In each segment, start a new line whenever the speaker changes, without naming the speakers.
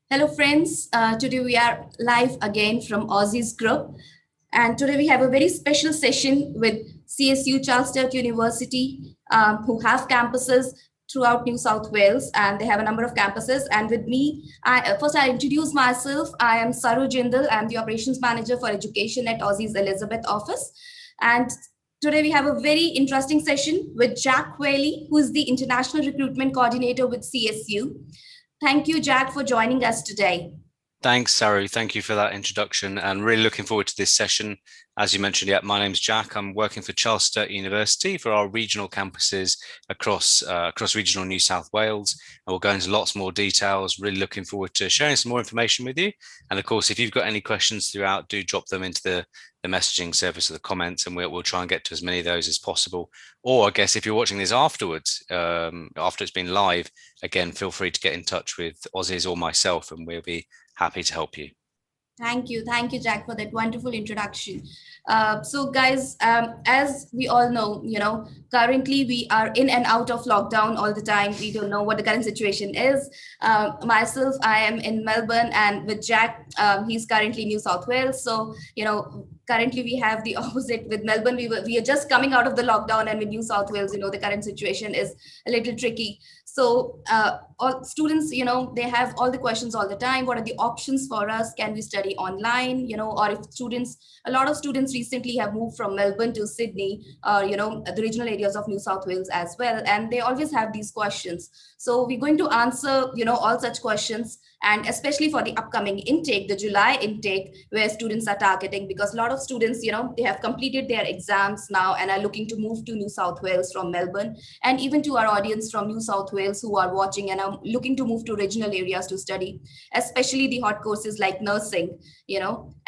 Hello, friends. Today we are live again from Aussizz Group. And today we have a very special session with CSU, Charles Sturt University, who have campuses throughout New South Wales, and they have a number of campuses. And with me, I introduce myself. I am Saru Jindal. I'm the Operations Manager for Education at Aussizz Elizabeth office. And today we have a very interesting session with Jack Whaley, who is the International Recruitment Coordinator with CSU. Thank you, Jack, for joining us today.
Thanks, Saru. Thank you for that introduction and really looking forward to this session. As you mentioned, my name's Jack. I'm working for Charles Sturt University for our regional campuses across regional New South Wales. And we'll go into lots more details. Really looking forward to sharing some more information with you. And of course, if you've got any questions throughout, do drop them into the messaging service or the comments, and we'll try and get to as many of those as possible. Or I guess if you're watching this afterwards, after it's been live, again, feel free to get in touch with Aussizz or myself, and we'll be happy to help you.
Thank you, Jack, for that wonderful introduction. So, guys, as we all know, currently we are in and out of lockdown all the time. We don't know what the current situation is. Myself, I am in Melbourne, and with Jack, he's currently in New South Wales. So, currently we have the opposite with Melbourne. We are just coming out of the lockdown, and with New South Wales, the current situation is a little tricky. So all students, they have all the questions all the time. What are the options for us? Can we study online? Or if a lot of students recently have moved from Melbourne to Sydney, or, the regional areas of New South Wales as well. And they always have these questions. So we're going to answer, all such questions. And especially for the upcoming intake, the July intake, where students are targeting, because a lot of students, they have completed their exams now and are looking to move to New South Wales from Melbourne, and even to our audience from New South Wales who are watching and are looking to move to regional areas to study, especially the hot courses like nursing,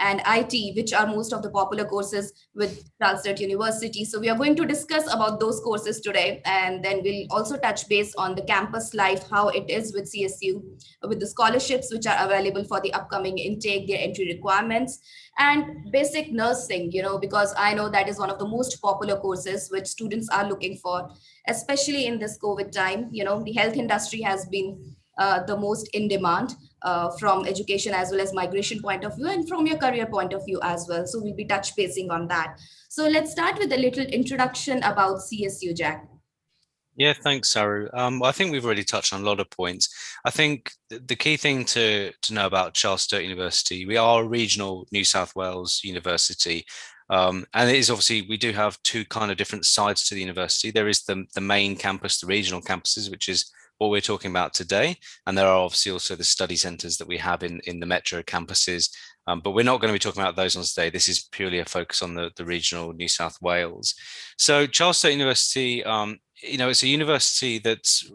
and IT, which are most of the popular courses with Charles Sturt University. So we are going to discuss about those courses today, and then we'll also touch base on the campus life, how it is with CSU, with the scholarships which are available for the upcoming intake, their entry requirements, and basic nursing, because I know that is one of the most popular courses which students are looking for, especially in this COVID time. The health industry has been the most in demand from education as well as migration point of view, and from your career point of view as well. So we'll be touch basing on that. So let's start with a little introduction about CSU, Jack.
Yeah, thanks, Saru. I think we've already touched on a lot of points. I think the key thing to know about Charles Sturt University, we are a regional New South Wales university. And it is obviously, we do have two kind of different sides to the university. There is the main campus, the regional campuses, which is what we're talking about today. And there are obviously also the study centres that we have in the metro campuses. But we're not going to be talking about those ones today. This is purely a focus on the regional New South Wales. So Charles Sturt University, it's a university that's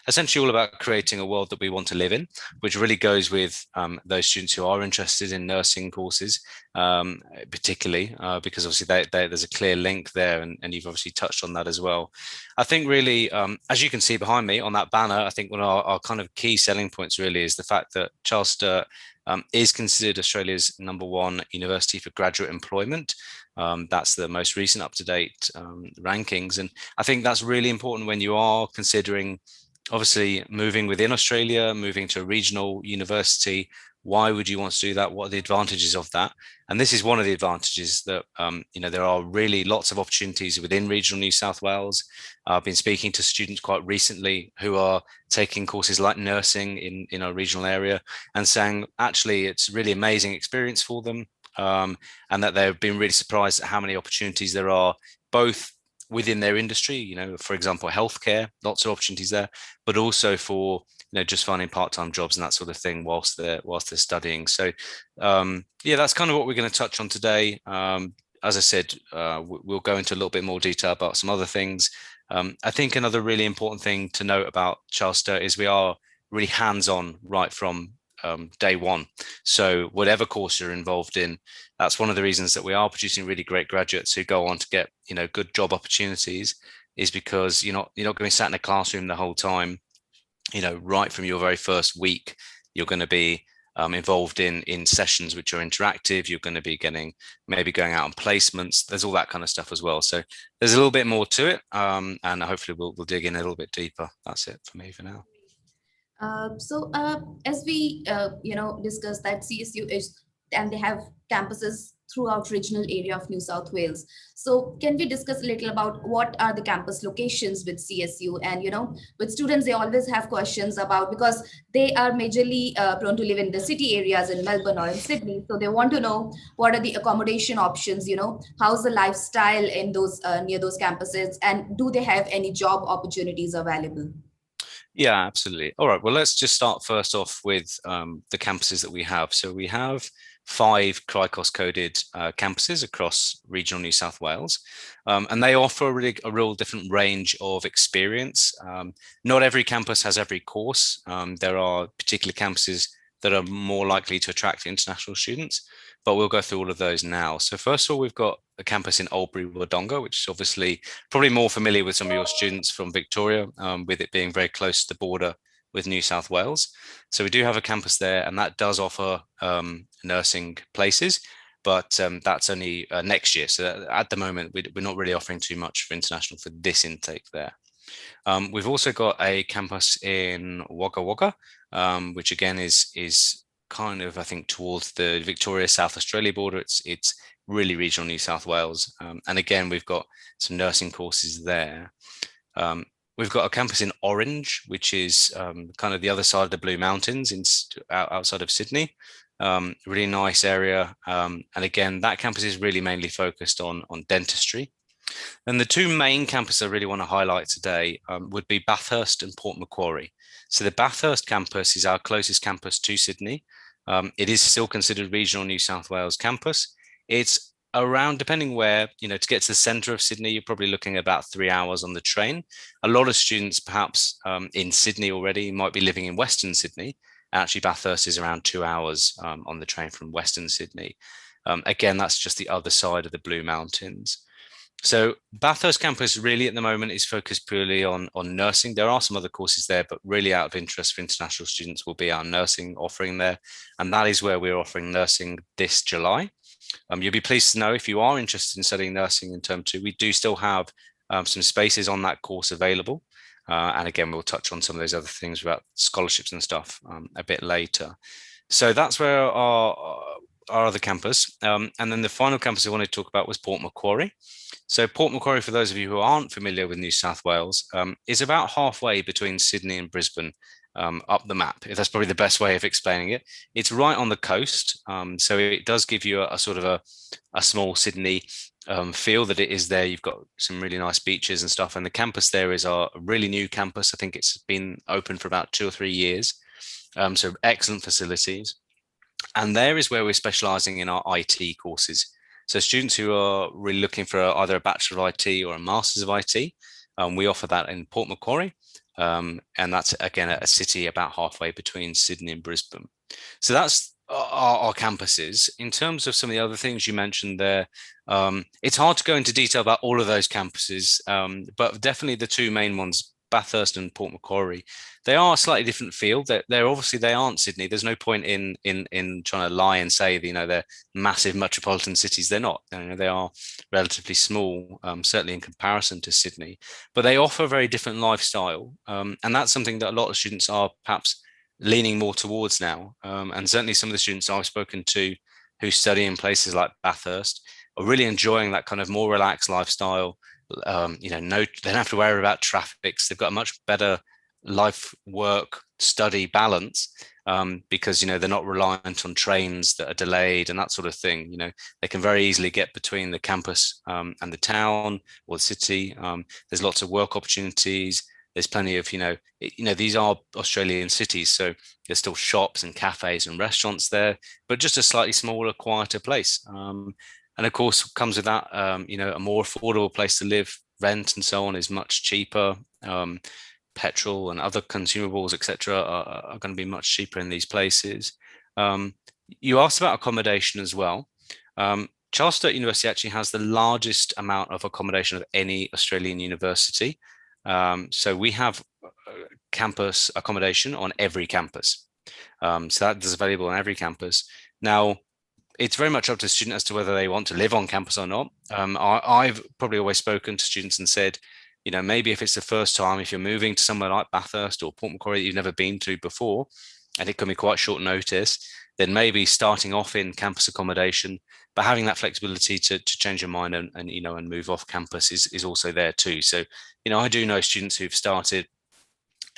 essentially all about creating a world that we want to live in, which really goes with those students who are interested in nursing courses, particularly because obviously there's a clear link there, and you've obviously touched on that as well. I think really, as you can see behind me on that banner, I think one of our kind of key selling points really is the fact that Charles Sturt is considered Australia's #1 university for graduate employment. That's the most recent up-to-date rankings. And I think that's really important when you are considering, obviously, moving within Australia, moving to a regional university. Why would you want to do that? What are the advantages of that? And this is one of the advantages that, there are really lots of opportunities within regional New South Wales. I've been speaking to students quite recently who are taking courses like nursing in our regional area and saying, actually, it's a really amazing experience for them. And that they've been really surprised at how many opportunities there are, both within their industry, for example, healthcare, lots of opportunities there, but also for, just finding part-time jobs and that sort of thing whilst they're studying. So, that's kind of what we're going to touch on today. As I said, we'll go into a little bit more detail about some other things. I think another really important thing to note about Charles Sturt is we are really hands-on right from day one. So whatever course you're involved in, that's one of the reasons that we are producing really great graduates who go on to get, good job opportunities, is because you're not going to be sat in a classroom the whole time. Right from your very first week, you're going to be involved in sessions which are interactive. You're going to be maybe going out on placements. There's all that kind of stuff as well. So there's a little bit more to it, and hopefully we'll dig in a little bit deeper. That's it for me for now.
As we discussed that CSU is, and they have campuses throughout regional area of New South Wales. So can we discuss a little about what are the campus locations with CSU? And with students, they always have questions about, because they are majorly prone to live in the city areas in Melbourne or in Sydney. So they want to know what are the accommodation options. How's the lifestyle in those near those campuses, and do they have any job opportunities available?
Yeah, absolutely. All right. Well, let's just start first off with the campuses that we have. So we have 5 coded campuses across regional New South Wales, and they offer a real different range of experience. Not every campus has every course. There are particular campuses that are more likely to attract international students, but we'll go through all of those now. So first of all, we've got a campus in Albury-Wodonga, which is obviously probably more familiar with some of your students from Victoria, with it being very close to the border with New South Wales. So we do have a campus there, and that does offer nursing places, but that's only next year. So at the moment, we're not really offering too much for international for this intake there. We've also got a campus in Wagga Wagga, which again is kind of, I think, towards the Victoria South Australia border. It's really regional New South Wales, and again we've got some nursing courses there. We've got a campus in Orange, which is kind of the other side of the Blue Mountains, outside of Sydney. Really nice area, and again that campus is really mainly focused on dentistry. And the 2 main campuses I really want to highlight today would be Bathurst and Port Macquarie. So the Bathurst campus is our closest campus to Sydney. It is still considered regional New South Wales campus. It's around, depending where, to get to the centre of Sydney, you're probably looking at about 3 hours on the train. A lot of students, perhaps in Sydney already, might be living in Western Sydney. Actually, Bathurst is around 2 hours on the train from Western Sydney. Again, that's just the other side of the Blue Mountains. So Bathurst campus really at the moment is focused purely on nursing. There are some other courses there, but really out of interest for international students will be our nursing offering there. And that is where we're offering nursing this July. You'll be pleased to know, if you are interested in studying nursing in term 2, we do still have some spaces on that course available. And again, we'll touch on some of those other things about scholarships and stuff a bit later. So that's where our other campus. And then the final campus I wanted to talk about was Port Macquarie. So Port Macquarie, for those of you who aren't familiar with New South Wales, is about halfway between Sydney and Brisbane, up the map, if that's probably the best way of explaining it. It's right on the coast, so it does give you a sort of a small Sydney feel that it is there. You've got some really nice beaches and stuff, and the campus there is a really new campus. I think it's been open for about 2 or 3 years, so excellent facilities. And there is where we're specialising in our IT courses. So students who are really looking for either a Bachelor of IT or a Masters of IT, we offer that in Port Macquarie. And that's, again, a city about halfway between Sydney and Brisbane. So that's our campuses. In terms of some of the other things you mentioned there, it's hard to go into detail about all of those campuses, but definitely the 2 main ones, Bathurst and Port Macquarie, they are a slightly different feel. They're obviously, they aren't Sydney. There's no point in trying to lie and say that, they're massive metropolitan cities. They're not. They are relatively small, certainly in comparison to Sydney, but they offer a very different lifestyle, and that's something that a lot of students are perhaps leaning more towards now. And certainly some of the students I've spoken to who study in places like Bathurst are really enjoying that kind of more relaxed lifestyle. No, they don't have to worry about traffics. They've got a much better life, work, study balance, because they're not reliant on trains that are delayed and that sort of thing. They can very easily get between the campus and the town or the city. There's lots of work opportunities. There's plenty of these are Australian cities, so there's still shops and cafes and restaurants there, but just a slightly smaller, quieter place. And of course, comes with that, a more affordable place to live. Rent and so on is much cheaper. Petrol and other consumables, etc., are going to be much cheaper in these places. You asked about accommodation as well. Charles Sturt University actually has the largest amount of accommodation of any Australian university. So we have campus accommodation on every campus. So that is available on every campus. Now, it's very much up to the student as to whether they want to live on campus or not. I've probably always spoken to students and said, maybe if it's the first time, if you're moving to somewhere like Bathurst or Port Macquarie that you've never been to before, and it can be quite short notice, then maybe starting off in campus accommodation, but having that flexibility to change your mind and move off campus is also there too. So, I do know students who've started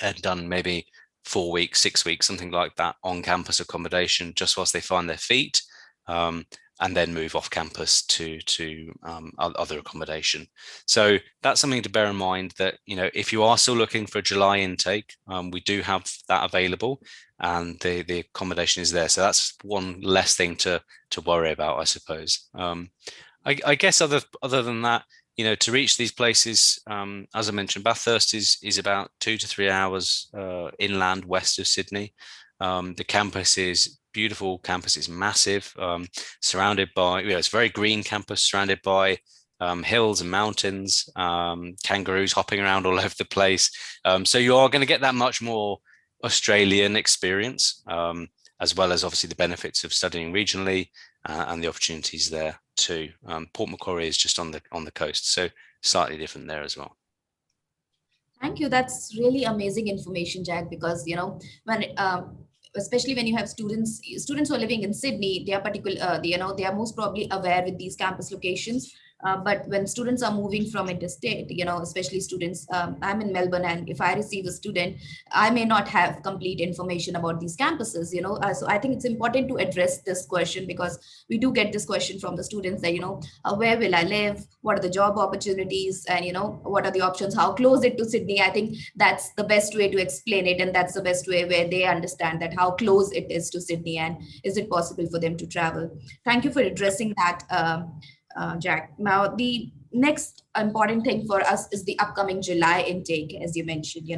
and done maybe 4 weeks, 6 weeks, something like that on campus accommodation, just whilst they find their feet, and then move off campus to other accommodation. So that's something to bear in mind, that if you are still looking for a July intake, we do have that available, and the accommodation is there. So that's one less thing to worry about, I suppose. I guess other than that, to reach these places, as I mentioned, Bathurst is about 2 to 3 hours inland west of Sydney. The campus is beautiful. Campus is massive, surrounded by, it's a very green campus, surrounded by hills and mountains, kangaroos hopping around all over the place. So you are going to get that much more Australian experience, as well as obviously the benefits of studying regionally and the opportunities there too. Port Macquarie is just on the coast, so slightly different there as well.
Thank you. That's really amazing information, Jack, because, when especially when you have students who are living in Sydney, they are they are most probably aware with these campus locations. But when students are moving from interstate, especially students, I'm in Melbourne, and if I receive a student, I may not have complete information about these campuses, so I think it's important to address this question, because we do get this question from the students that, where will I live? What are the job opportunities? And, what are the options? How close it to Sydney? I think that's the best way to explain it. And that's the best way where they understand that how close it is to Sydney, and is it possible for them to travel? Thank you for addressing that, Jack. Now, the next important thing for us is the upcoming July intake, as you mentioned.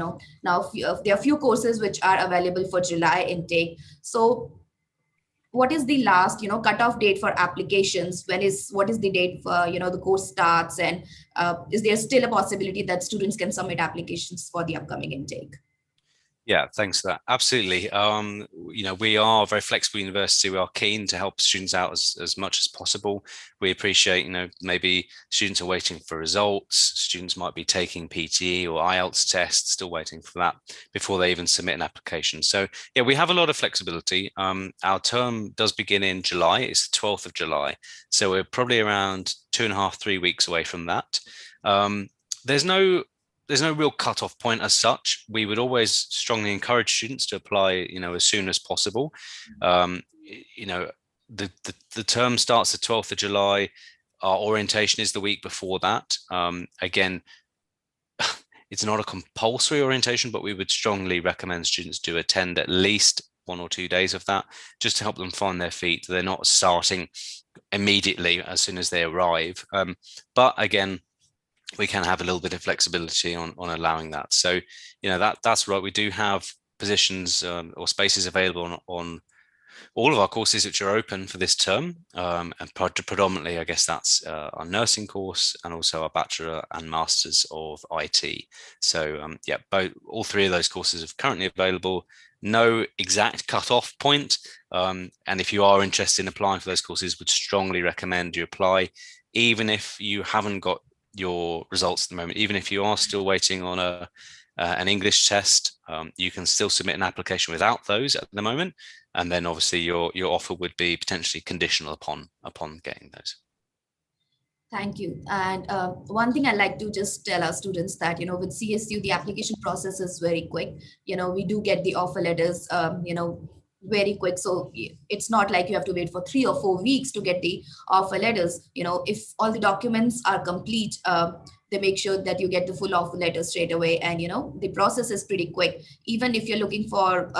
Now there are few courses which are available for July intake. So, what is the last cutoff date for applications? What is the date for the course starts, and is there still a possibility that students can submit applications for the upcoming intake?
Yeah, thanks for that. Absolutely. We are a very flexible university. We are keen to help students out as much as possible. We appreciate, maybe students are waiting for results. Students might be taking PTE or IELTS tests, still waiting for that before they even submit an application. So yeah, we have a lot of flexibility. Our term does begin in July. It's the 12th of July. So we're probably around 2.5, 3 weeks away from that. There's no real cutoff point as such. We would always strongly encourage students to apply, as soon as possible. The term starts the 12th of July. Our orientation is the week before that. Again, it's not a compulsory orientation, but we would strongly recommend students to attend at least 1 or 2 days of that, just to help them find their feet. They're not starting immediately as soon as they arrive. But again, we can have a little bit of flexibility on allowing that. So, that's right. We do have positions or spaces available on all of our courses which are open for this term, and predominantly, I guess that's our nursing course and also our Bachelor and Masters of IT. So, all three of those courses are currently available. No exact cut-off point, and if you are interested in applying for those courses, would strongly recommend you apply, even if you haven't got your results at the moment. Even if you are still waiting on an English test, you can still submit an application without those at the moment, and then obviously your offer would be potentially conditional upon getting those.
Thank you. And one thing I like to just tell our students that, with CSU, the application process is very quick. We do get the offer letters, very quick. So it's not like you have to wait for 3 or 4 weeks to get the offer letters. If all the documents are complete, they make sure that you get the full offer letter straight away. And, the process is pretty quick. Even if you're looking for,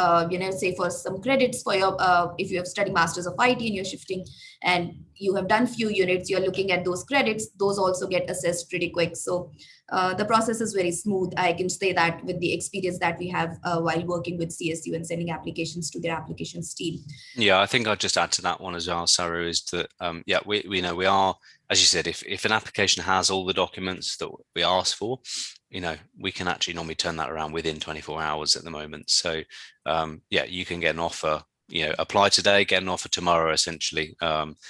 say for some credits for your, if you have studied Masters of IT and you're shifting and you have done few units, you're looking at those credits, those also get assessed pretty quick. So the process is very smooth. I can say that with the experience that we have while working with CSU and sending applications to their applications team.
Yeah, I think I'll just add to that one as well, Saru, is that, we know we are, as you said, if an application has all the documents that we ask for, we can actually normally turn that around within 24 hours at the moment. So, you can get an offer, apply today, get an offer tomorrow, essentially.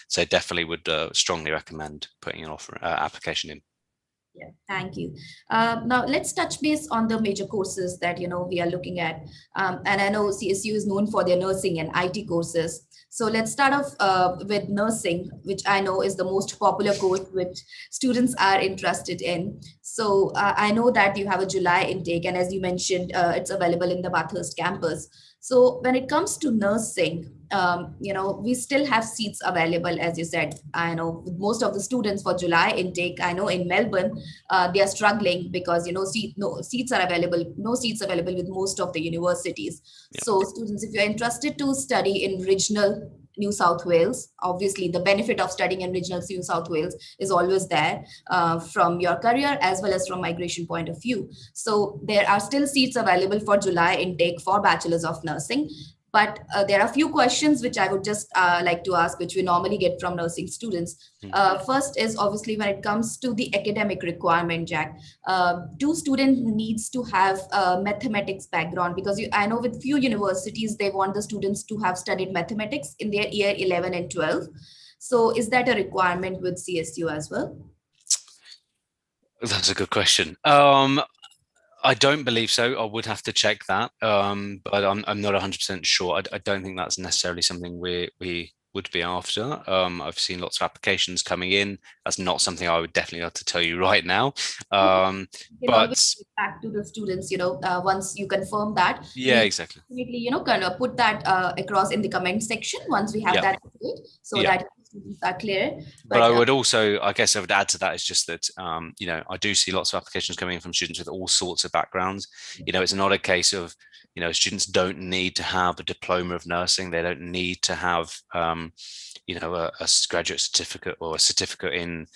So definitely would strongly recommend putting an offer application in.
Yeah, thank you. Now let's touch base on the major courses that we are looking at. And I know CSU is known for their nursing and IT courses. So let's start off with nursing, which I know is the most popular course which students are interested in. So I know that you have a July intake, and as you mentioned, it's available in the Bathurst campus. So when it comes to nursing, we still have seats available, as you said. I know with most of the students for July intake, I know in Melbourne, they are struggling because no seats are available, no seats available with most of the universities.
Yeah.
So students, if you're interested to study in regional New South Wales, obviously the benefit of studying in regional New South Wales is always there, from your career as well as from migration point of view. So there are still seats available for July intake for Bachelors of Nursing. But there are a few questions which I would just like to ask, which we normally get from nursing students.
Mm.
First is obviously when it comes to the academic requirement, Jack. Do student needs to have a mathematics background? Because I know with few universities, they want the students to have studied mathematics in their year 11 and 12. So is that a requirement with CSU as well?
That's a good question. I don't believe so. I would have to check that, but I'm not 100% sure. I don't think that's necessarily something we would be after. I've seen lots of applications coming in. That's not something I would definitely have to tell you right now.
You can always
But
get back to the students, once you confirm that.
yeah,
We
exactly.
definitely, kind of put that across in the comment section once we have
Yeah,
that update, so
yeah.
that students are clear.
But
But
I would also, I guess I would add to that is just that, I do see lots of applications coming in from students with all sorts of backgrounds. It's not a case of, students don't need to have a diploma of nursing. They don't need to have, a graduate certificate or a certificate in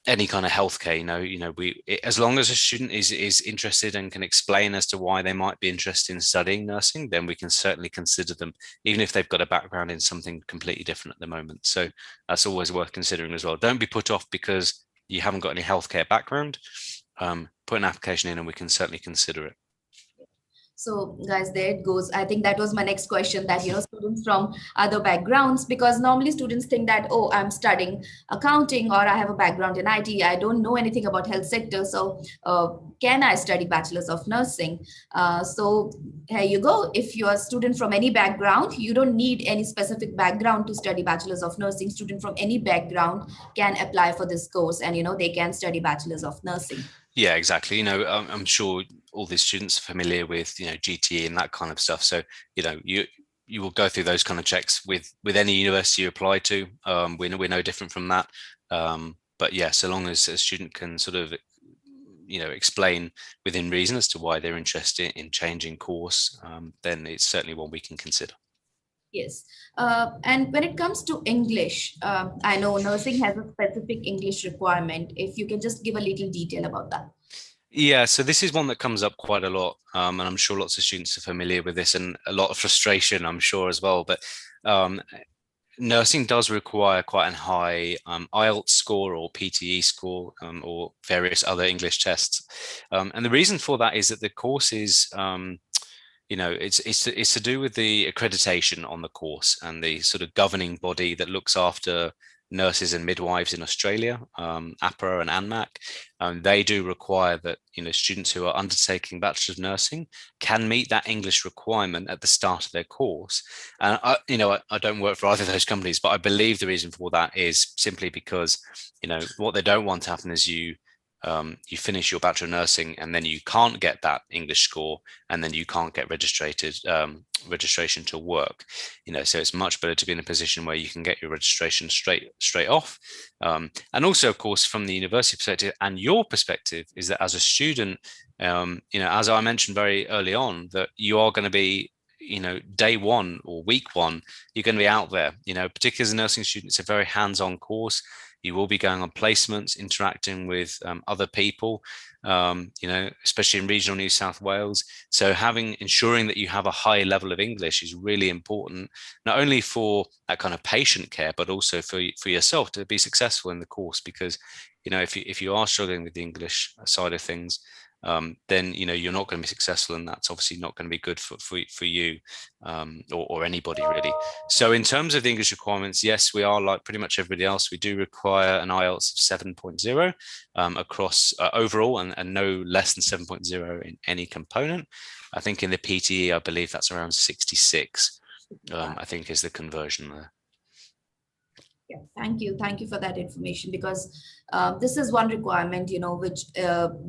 any kind of healthcare. As long as a student is interested and can explain as to why they might be interested in studying nursing, then we can certainly consider them, even if they've got a background in something completely different at the moment. So that's always worth considering as well. Don't be put off because you haven't got any healthcare background. Put an application in and we can certainly consider it.
so, guys, there it goes. I think that was my next question, that, students from other backgrounds, because normally students think that, oh, I'm studying accounting or I have a background in IT. I don't know anything about health sector. So, can I study Bachelors of Nursing? So, here you go. If you're a student from any background, you don't need any specific background to study Bachelors of Nursing. Student from any background can apply for this course, and, they can study Bachelors of Nursing.
Yeah, exactly. I'm sure all the students are familiar with, GTE and that kind of stuff. So, you will go through those kind of checks with any university you apply to. We're no different from that. But yeah, so long as a student can sort of, explain within reason as to why they're interested in changing course, then it's certainly one we can consider.
Yes. And when it comes to English, I know nursing has a specific English requirement. If you can just give a little detail about that.
Yeah, so this is one that comes up quite a lot, and I'm sure lots of students are familiar with this, and a lot of frustration, I'm sure, as well. But um, nursing does require quite a high IELTS score or PTE score, or various other English tests. And the reason for that is that the course is, it's to do with the accreditation on the course and the sort of governing body that looks after nurses and midwives in Australia, APRA and ANMAC. They do require that students who are undertaking Bachelor of Nursing can meet that English requirement at the start of their course. And I don't work for either of those companies, but I believe the reason for that is simply because what they don't want to happen is you finish your Bachelor of Nursing and then you can't get that English score, and then you can't get registration to work. So it's much better to be in a position where you can get your registration straight off. And also, of course, from the university perspective and your perspective, is that as a student, as I mentioned very early on, that you are going to be day one or week one, you're going to be out there, particularly as a nursing student. It's a very hands-on course. You will be going on placements, interacting with other people, especially in regional New South Wales. So ensuring that you have a high level of English is really important, not only for that kind of patient care, but also for yourself to be successful in the course. Because, if you are struggling with the English side of things, then you're not going to be successful, and that's obviously not going to be good for you, or anybody really. So in terms of the English requirements, yes, we are like pretty much everybody else. We do require an IELTS of 7.0 across overall, and no less than 7.0 in any component. I think in the PTE, I believe that's around 66. I think is the conversion there.
Yeah, thank you for that information, because this is one requirement, which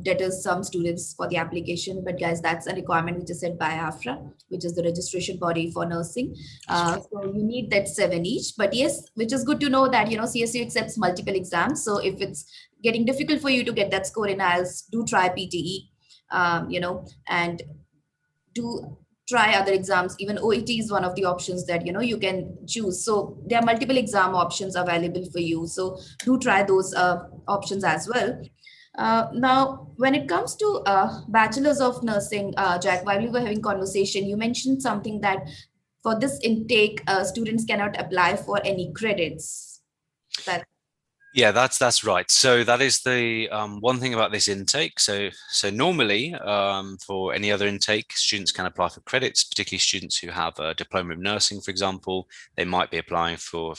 deters some students for the application. But guys, that's a requirement which is set by AFRA, which is the registration body for nursing. So you need that 7 each. But yes, which is good to know that CSU accepts multiple exams. So if it's getting difficult for you to get that score in IELTS, do try PTE, and do try other exams. Even OET is one of the options that you can choose. So there are multiple exam options available for you, so do try those options as well. Now when it comes to bachelors of nursing, Jack, while we were having conversation, you mentioned something that for this intake students cannot apply for any credits. That
Yeah, that's right. So that is the one thing about this intake. So normally, for any other intake, students can apply for credits, particularly students who have a diploma of nursing, for example. They might be applying for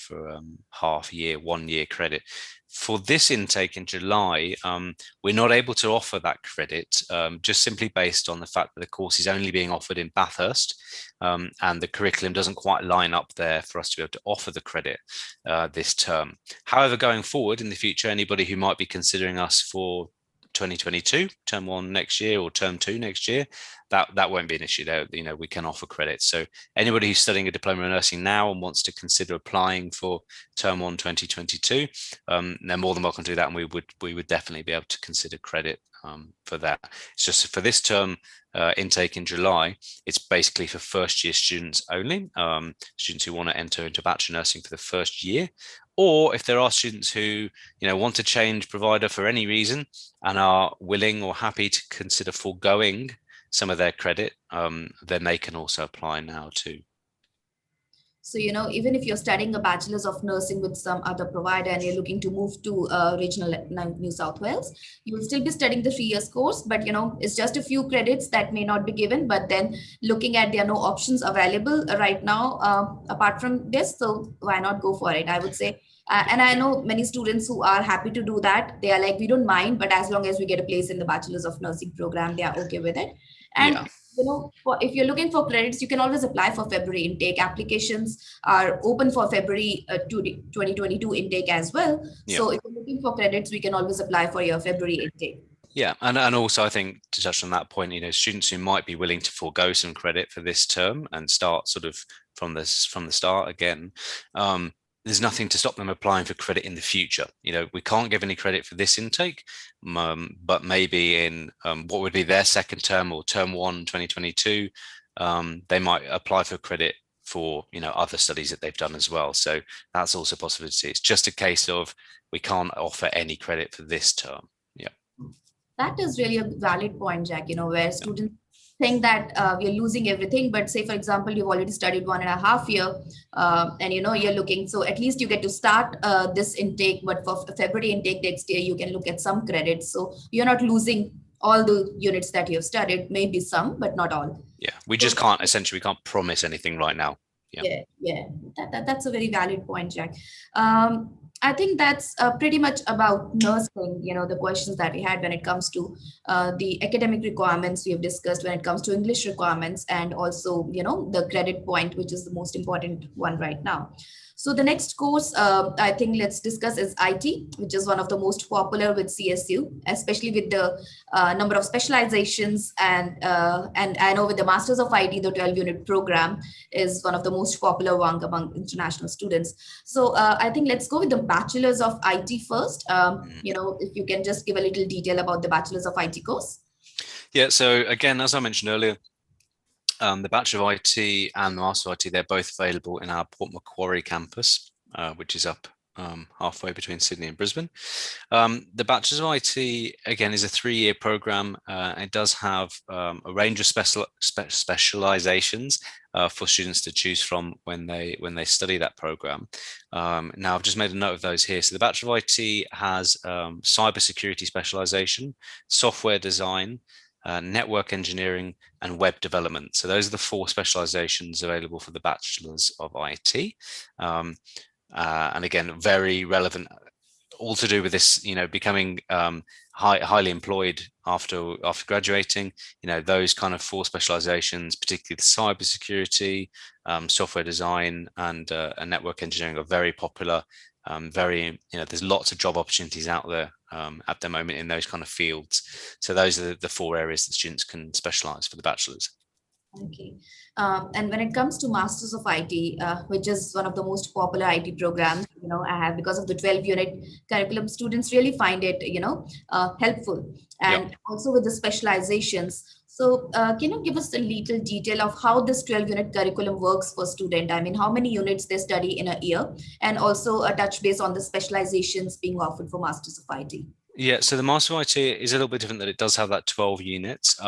half year, 1 year credit. For this intake in July, we're not able to offer that credit, just simply based on the fact that the course is only being offered in Bathurst, and the curriculum doesn't quite line up there for us to be able to offer the credit this term. However, going forward in the future, anybody who might be considering us for 2022, term 1 next year or term 2 next year, that won't be an issue there. We can offer credit. So anybody who's studying a diploma in nursing now and wants to consider applying for term 1 2022, they're more than welcome to do that, and we would definitely be able to consider credit for that. It's just for this term intake in July, it's basically for first year students only, students who want to enter into bachelor nursing for the first year. Or if there are students who want to change provider for any reason and are willing or happy to consider foregoing some of their credit, then they can also apply now too.
So, even if you're studying a bachelor's of nursing with some other provider and you're looking to move to regional New South Wales, you will still be studying the 3 years course, but it's just a few credits that may not be given. But then looking at, there are no options available right now apart from this. So why not go for it? I would say. And I know many students who are happy to do that. They are like, we don't mind, but as long as we get a place in the bachelor's of nursing program, they are okay with it. And
Yeah.
if you're looking for credits, you can always apply for February intake. Applications are open for February 2022 intake as well.
Yeah.
So if you're looking for credits, we can always apply for your February intake.
Yeah, and also I think, to touch on that point, students who might be willing to forego some credit for this term and start sort of from the start again, there's nothing to stop them applying for credit in the future. We can't give any credit for this intake, but maybe in what would be their second term or term 1 2022, they might apply for credit for other studies that they've done as well. So that's also a possibility. It's just a case of we can't offer any credit for this term. Yeah,
that is really a valid point, Jack. Where students think that we're losing everything, but say for example you've already studied 1.5 years, and you're looking, so at least you get to start this intake, but for February intake next year you can look at some credits, so you're not losing all the units that you've studied, maybe some but not all.
Yeah, we just can't, essentially we can't promise anything right now.
Yeah. That's a very valid point, Jack. I think that's pretty much about nursing, the questions that we had when it comes to the academic requirements we have discussed, when it comes to English requirements, and also, the credit point, which is the most important one right now. So the next course, I think let's discuss is IT, which is one of the most popular with CSU, especially with the number of specializations. And I know with the Masters of IT, the 12-unit program is one of the most popular one among international students. So I think let's go with the Bachelors of IT first. If you can just give a little detail about the Bachelors of IT course.
Yeah, so again, as I mentioned earlier, the Bachelor of IT and the Master of IT, they're both available in our Port Macquarie campus, which is up halfway between Sydney and Brisbane. The Bachelor's of IT, again, is a 3-year program. It does have a range of specializations for students to choose from when they study that program. Now, I've just made a note of those here. So the Bachelor of IT has cybersecurity specialization, software design, network engineering, and web development. So those are the 4 specializations available for the Bachelors of IT. And again, very relevant, all to do with this, becoming highly employed after graduating. Those kind of 4 specializations, particularly the cybersecurity, software design, and network engineering, are very popular. There's lots of job opportunities out there at the moment in those kind of fields. So those are the 4 areas that students can specialize for the bachelor's.
Okay. And when it comes to Masters of IT, which is one of the most popular IT programs, I have, because of the 12-unit curriculum, students really find it, helpful. And
Yep.
also with the specializations. So can you give us a little detail of how this 12-unit curriculum works for student? I mean, how many units they study in a year, and also a touch base on the specializations being offered for Masters of IT?
Yeah, so the Master of IT is a little bit different, that it does have that 12 units.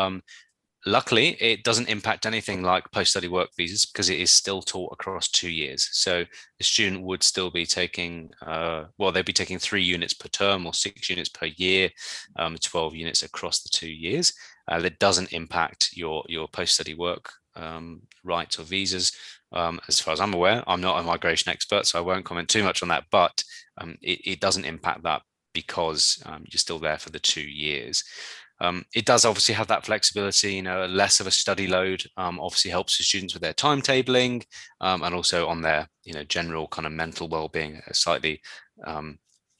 Luckily, it doesn't impact anything like post-study work visas, because it is still taught across 2 years. So the student would still be taking, they'd be taking 3 units per term or 6 units per year, 12 units across the 2 years. That doesn't impact your post-study work rights or visas. As far as I'm aware, I'm not a migration expert, so I won't comment too much on that, but it doesn't impact that, because you're still there for the 2 years. It does obviously have that flexibility, less of a study load, obviously helps the students with their timetabling, and also on their, general kind of mental well-being, slightly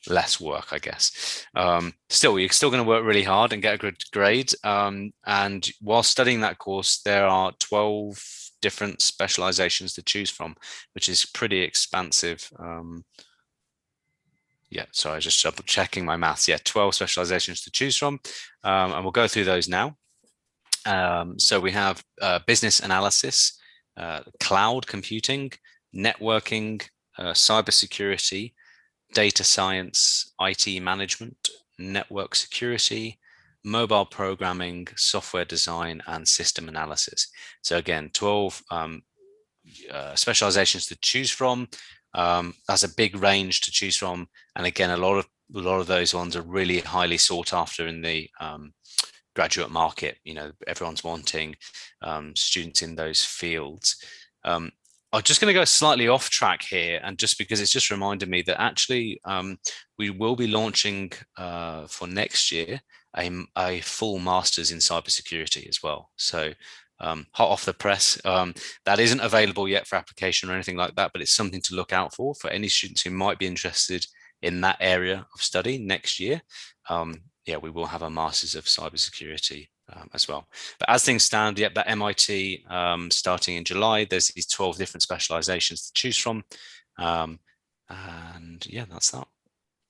less work, I guess. Still, you're still going to work really hard and get a good grade. And while studying that course, there are 12 different specializations to choose from, which is pretty expansive. Yeah, sorry, I was just double checking my maths. Yeah, 12 specializations to choose from. And we'll go through those now. So we have business analysis, cloud computing, networking, cybersecurity, data science, IT management, network security, mobile programming, software design, and system analysis. So again, 12 specializations to choose from. That's a big range to choose from, and again, a lot of those ones are really highly sought after in the graduate market. Everyone's wanting students in those fields. I'm just going to go slightly off track here, and just because it's just reminded me that actually we will be launching for next year a full master's in cybersecurity as well. So hot off the press. That isn't available yet for application or anything like that, but it's something to look out for any students who might be interested in that area of study next year. We will have a Masters of Cybersecurity as well. But as things stand, that MIT starting in July, there's these 12 different specializations to choose from. That's that.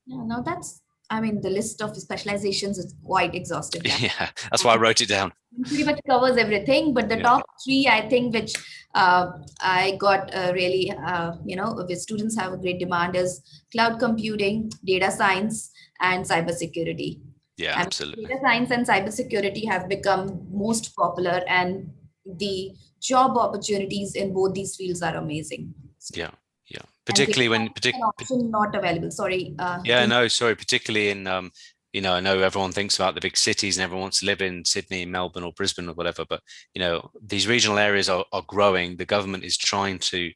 Yeah, now the list of specializations is quite exhaustive.
Yeah, that's why I wrote it down.
Pretty much covers everything, but the top 3, I think, which I got really, which students have a great demand, is cloud computing, data science, and cybersecurity.
Yeah, absolutely.
Data science and cybersecurity have become most popular, and the job opportunities in both these fields are amazing.
Yeah. Particularly when
not available. Sorry.
Particularly in I know everyone thinks about the big cities and everyone wants to live in Sydney, Melbourne, or Brisbane or whatever, but these regional areas are growing. The government is trying to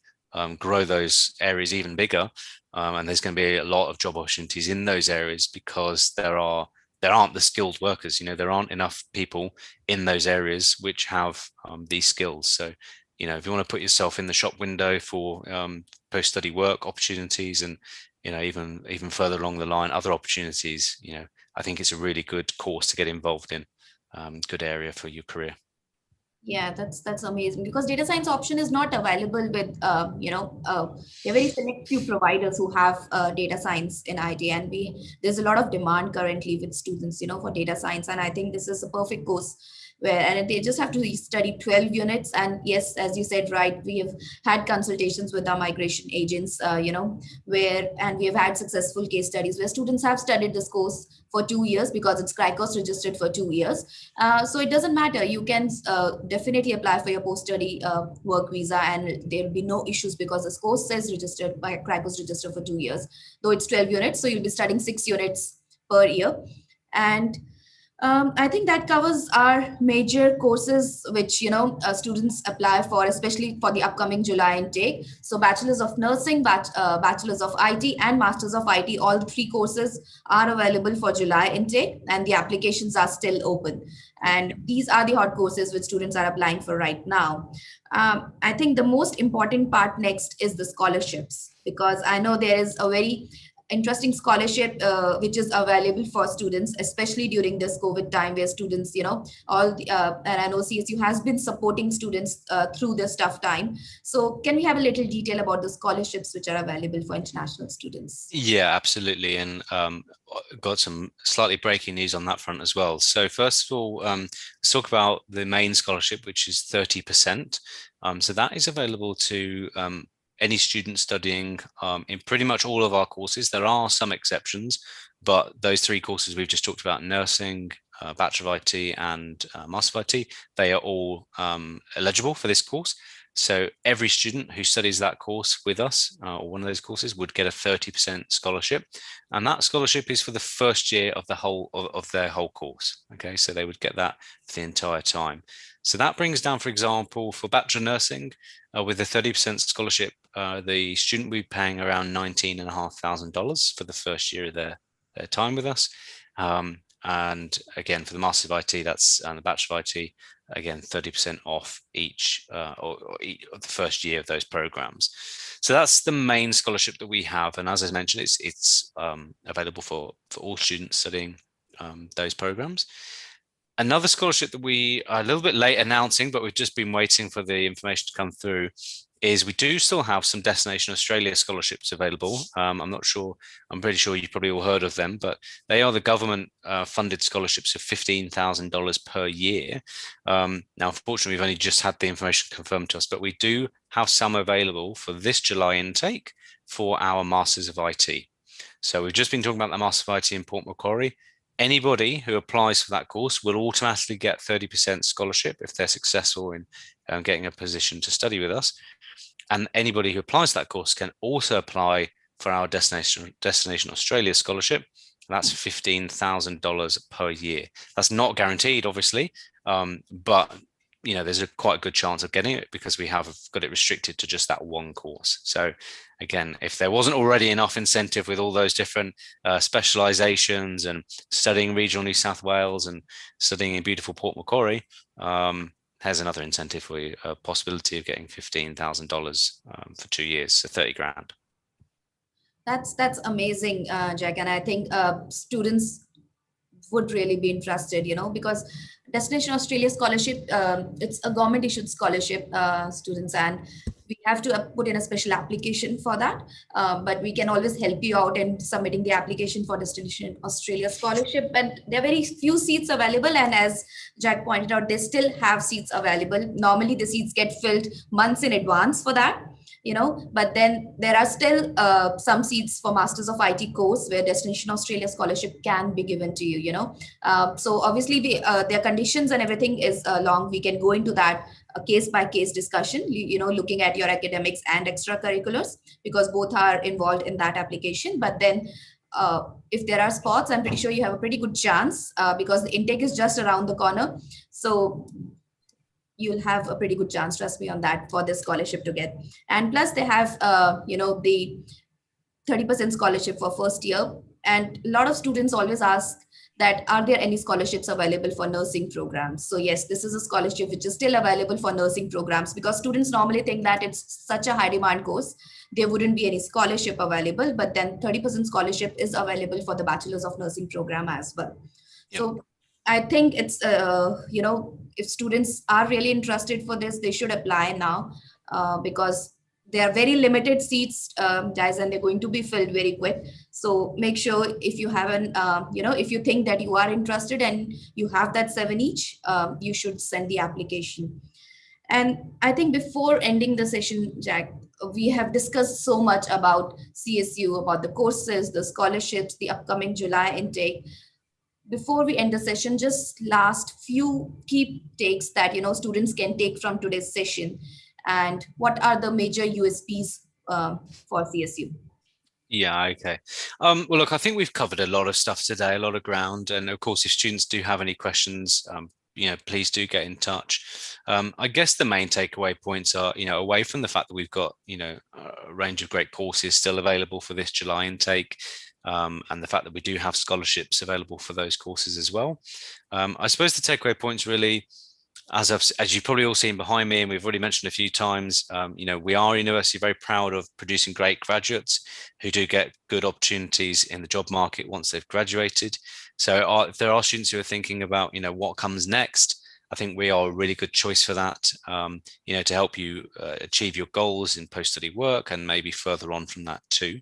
grow those areas even bigger, and there's going to be a lot of job opportunities in those areas, because there aren't the skilled workers. There aren't enough people in those areas which have these skills. So if you want to put yourself in the shop window for post-study work opportunities, and even further along the line, other opportunities, I think it's a really good course to get involved in. Good area for your career.
Yeah, that's amazing, because data science option is not available with there are very select few providers who have data science in IT, and there's a lot of demand currently with students for data science, and I think this is a perfect course and they just have to study 12 units. And yes, as you said, right, we have had consultations with our migration agents, and we have had successful case studies where students have studied this course for 2 years, because it's CRICOS registered for 2 years. So it doesn't matter. You can definitely apply for your post-study work visa, and there will be no issues, because this course says registered by CRICOS registered for 2 years, though it's 12 units. So you'll be studying 6 units per year. And I think that covers our major courses which students apply for, especially for the upcoming July intake. So Bachelors of Nursing, Bachelors of IT, and Masters of IT, all the three courses are available for July intake, and the applications are still open. And these are the hot courses which students are applying for right now. I think the most important part next is the scholarships, because I know there is a very interesting scholarship which is available for students, especially during this COVID time, where students, all the, and I know CSU has been supporting students through this tough time. So can we have a little detail about the scholarships which are available for international students?
Yeah, absolutely. And got some slightly breaking news on that front as well. So first of all, let's talk about the main scholarship, which is 30%. So that is available to any student studying in pretty much all of our courses. There are some exceptions, but those three courses we've just talked about, nursing, Bachelor of IT, and Master of IT, they are all eligible for this course. So every student who studies that course with us, or one of those courses, would get a 30% scholarship, and that scholarship is for the first year of the whole of their whole course. Okay, so they would get that for the entire time. So that brings down, for example, for Bachelor Nursing, with a 30% scholarship, the student will be paying around $19,500 for the first year of their time with us. And again, for the Master of IT, that's the Bachelor of IT, again 30% off each or the first year of those programs. So that's the main scholarship that we have, and as I mentioned, it's available for all students studying those programs. Another scholarship that we are a little bit late announcing, but we've just been waiting for the information to come through, is we do still have some Destination Australia scholarships available. I'm pretty sure you've probably all heard of them, but they are the government funded scholarships of $15,000 per year. Now, unfortunately, we've only just had the information confirmed to us, but we do have some available for this July intake for our Masters of IT. So we've just been talking about the Master of IT in Port Macquarie. Anybody who applies for that course will automatically get 30% scholarship if they're successful in getting a position to study with us. And anybody who applies to that course can also apply for our Destination Australia scholarship. That's $15,000 per year. That's not guaranteed, obviously, but there's a quite a good chance of getting it because we have got it restricted to just that one course. So again, if there wasn't already enough incentive with all those different specializations and studying regional New South Wales and studying in beautiful Port Macquarie, here's another incentive for you, a possibility of getting $15,000 for 2 years, so 30 grand.
That's amazing, Jack, and I think students would really be interested, because Destination Australia scholarship, it's a government issued scholarship, students, and we have to put in a special application for that. But we can always help you out in submitting the application for Destination Australia scholarship. And there are very few seats available. And as Jack pointed out, they still have seats available. Normally the seats get filled months in advance for that. But then there are still some seats for Masters of IT course where Destination Australia scholarship can be given to you, so obviously their conditions and everything is long. We can go into that case by case discussion, looking at your academics and extracurriculars, because both are involved in that application. But then if there are spots, I'm pretty sure you have a pretty good chance because the intake is just around the corner. So you'll have a pretty good chance, trust me on that, for this scholarship to get. And plus they have the 30% scholarship for first year. And a lot of students always ask that, are there any scholarships available for nursing programs? So yes, this is a scholarship which is still available for nursing programs, because students normally think that it's such a high demand course, there wouldn't be any scholarship available, but then 30% scholarship is available for the Bachelors of Nursing program as well. Yep. So I think it's, if students are really interested for this, they should apply now because there are very limited seats, guys, and they're going to be filled very quick. So make sure if you haven't, if you think that you are interested and you have that 7 each, you should send the application. And I think before ending the session, Jack, we have discussed so much about CSU, about the courses, the scholarships, the upcoming July intake. Before we end the session, just last few key takes that students can take from today's session, and what are the major USPs for CSU?
Yeah, okay. Well, look, I think we've covered a lot of stuff today, a lot of ground. And of course, if students do have any questions, please do get in touch. I guess the main takeaway points are, away from the fact that we've got, a range of great courses still available for this July intake, and the fact that we do have scholarships available for those courses as well. I suppose the takeaway points really, as you've probably all seen behind me, and we've already mentioned a few times, we are a university very proud of producing great graduates who do get good opportunities in the job market once they've graduated. So if there are students who are thinking about, what comes next, I think we are a really good choice for that, to help you achieve your goals in post-study work and maybe further on from that too.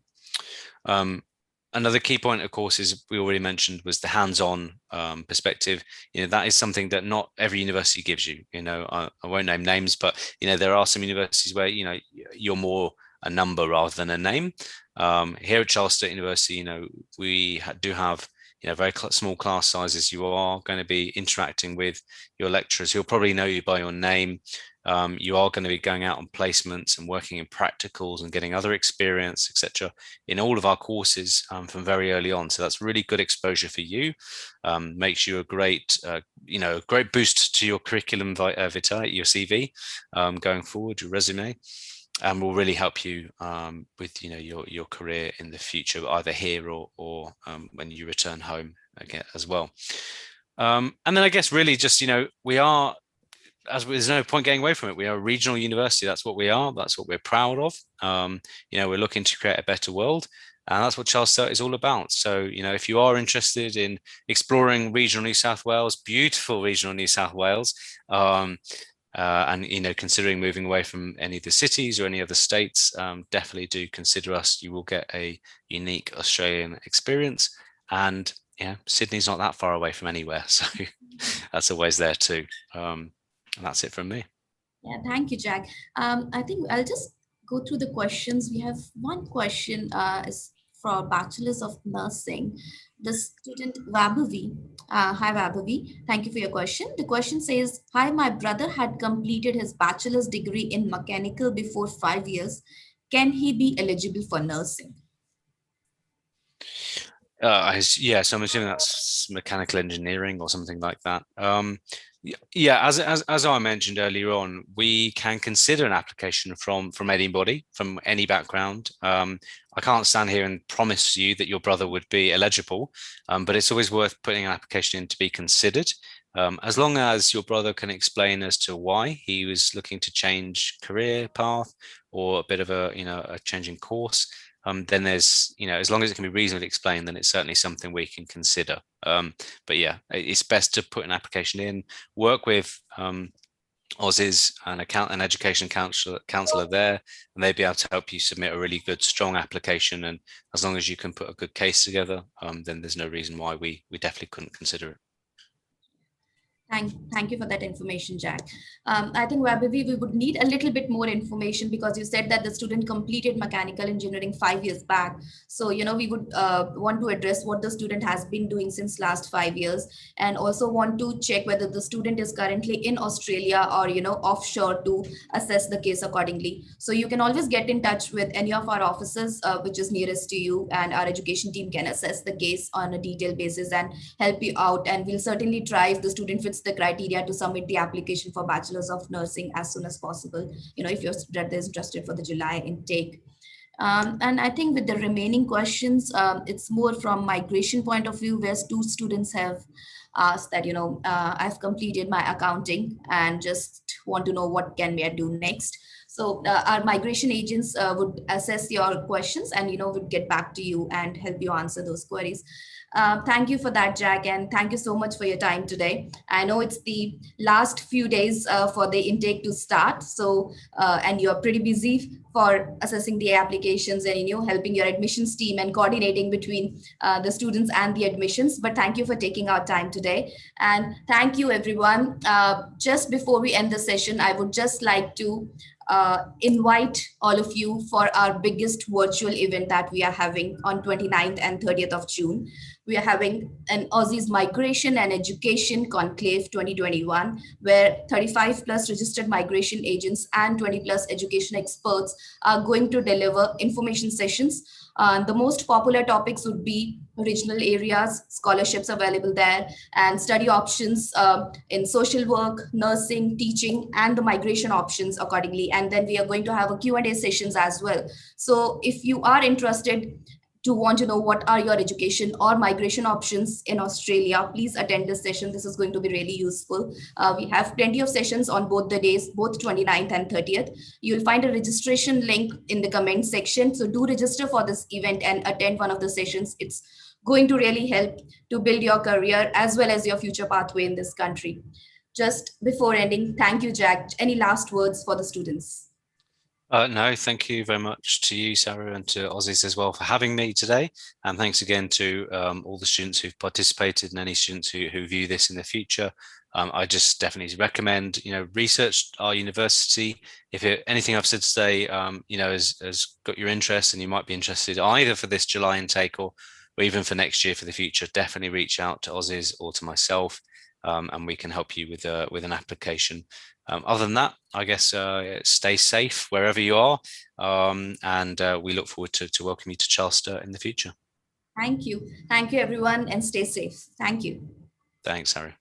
Another key point, of course, is we already mentioned was the hands-on perspective. That is something that not every university gives you. I won't name names, but there are some universities where you're more a number rather than a name. Here at Charles Sturt University, we do have very small class sizes. You are going to be interacting with your lecturers who'll probably know you by your name. You are going to be going out on placements and working in practicals and getting other experience, etc., in all of our courses from very early on. So that's really good exposure for you. Makes you a great, great boost to your curriculum vitae, your CV, going forward, your resume, and will really help you with your career in the future, either here or when you return home again as well. And then I guess really just we are, as there's no point getting away from it, we are a regional university. That's what we are. That's what we're proud of. We're looking to create a better world, and that's what Charles Sturt is all about. So, if you are interested in exploring regional New South Wales, beautiful regional New South Wales, and considering moving away from any of the cities or any other states, definitely do consider us. You will get a unique Australian experience, and Sydney's not that far away from anywhere, so that's always there too. And that's it from me.
Yeah, thank you, Jack. I think I'll just go through the questions. We have one question is for Bachelors of Nursing. The student Vabavi. Hi, Vabavi. Thank you for your question. The question says, hi, my brother had completed his bachelor's degree in mechanical before 5 years. Can he be eligible for nursing?
So I'm assuming that's mechanical engineering or something like that. As I mentioned earlier on, we can consider an application from anybody, from any background. I can't stand here and promise you that your brother would be eligible, but it's always worth putting an application in to be considered. As long as your brother can explain as to why he was looking to change career path or a bit of a changing course, then there's, as long as it can be reasonably explained, then it's certainly something we can consider. But yeah, it's best to put an application in, work with Aussizz, an education counselor there, and they'd be able to help you submit a really good, strong application. And as long as you can put a good case together, then there's no reason why we definitely couldn't consider it.
Thank you for that information, Jack. I think we would need a little bit more information because you said that the student completed mechanical engineering 5 years back. So, we would want to address what the student has been doing since last 5 years, and also want to check whether the student is currently in Australia or, offshore, to assess the case accordingly. So you can always get in touch with any of our offices, which is nearest to you, and our education team can assess the case on a detailed basis and help you out. And we'll certainly try, if the student fits the criteria, to submit the application for Bachelors of Nursing as soon as possible, if your student is interested for the July intake. And I think with the remaining questions, it's more from migration point of view, where 2 students have asked that, I've completed my accounting and just want to know what can we do next. So our migration agents would assess your questions and, would get back to you and help you answer those queries. Thank you for that, Jack, and thank you so much for your time today. I know it's the last few days for the intake to start, so and you're pretty busy for assessing the applications and helping your admissions team and coordinating between the students and the admissions. But thank you for taking our time today, and thank you, everyone. Just before we end the session, I would just like to invite all of you for our biggest virtual event that we are having on 29th and 30th of June. We are having an Aussizz Migration and Education Conclave 2021, where 35 plus registered migration agents and 20 plus education experts are going to deliver information sessions The most popular topics would be regional areas, scholarships available there, and study options in social work, nursing, teaching, and the migration options accordingly. And then we are going to have a Q&A sessions as well. So if you are interested to want to know what are your education or migration options in Australia, please attend this session. This is going to be really useful. We have plenty of sessions on both the days, both 29th and 30th. You'll find a registration link in the comment section. So do register for this event and attend one of the sessions. It's going to really help to build your career as well as your future pathway in this country. Just before ending, thank you, Jack. Any last words for the students?
No, thank you very much to you, Sarah, and to Aussizz as well for having me today. And thanks again to all the students who've participated and any students who view this in the future. I just definitely recommend, research our university. If anything I've said today, has got your interest and you might be interested either for this July intake or even for next year for the future, definitely reach out to Aussizz or to myself, and we can help you with an application. Other than that, I guess stay safe wherever you are, and we look forward to welcome you to Charles Sturt in the future.
Thank you. Thank you, everyone, and stay safe. Thank you.
Thanks, Harry.